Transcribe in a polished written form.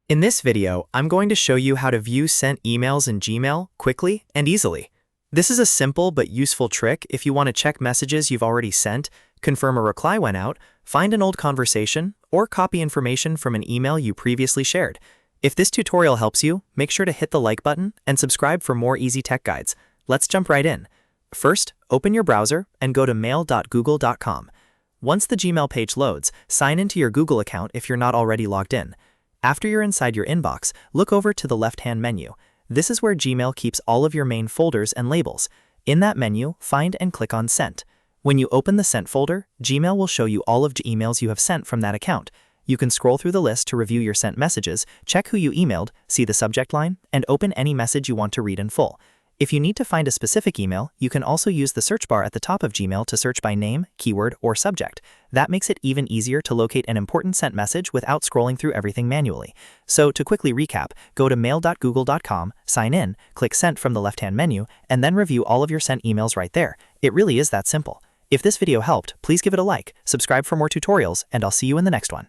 In this video, I'm going to show you how to view sent emails in Gmail quickly and easily. This is a simple but useful trick if you want to check messages you've already sent, confirm a reply went out, find an old conversation, or copy information from an email you previously shared. If this tutorial helps you, make sure to hit the like button and subscribe for more easy tech guides. Let's jump right in. First, open your browser and go to mail.google.com. Once the Gmail page loads, sign into your Google account if you're not already logged in. After you're inside your inbox, look over to the left-hand menu. This is where Gmail keeps all of your main folders and labels. In that menu, find and click on Sent. When you open the Sent folder, Gmail will show you all of the emails you have sent from that account. You can scroll through the list to review your sent messages, check who you emailed, see the subject line, and open any message you want to read in full. If you need to find a specific email, you can also use the search bar at the top of Gmail to search by name, keyword, or subject. That makes it even easier to locate an important sent message without scrolling through everything manually. So to quickly recap, go to mail.google.com, sign in, click Sent from the left-hand menu, and then review all of your sent emails right there. It really is that simple. If this video helped, please give it a like, subscribe for more tutorials, and I'll see you in the next one.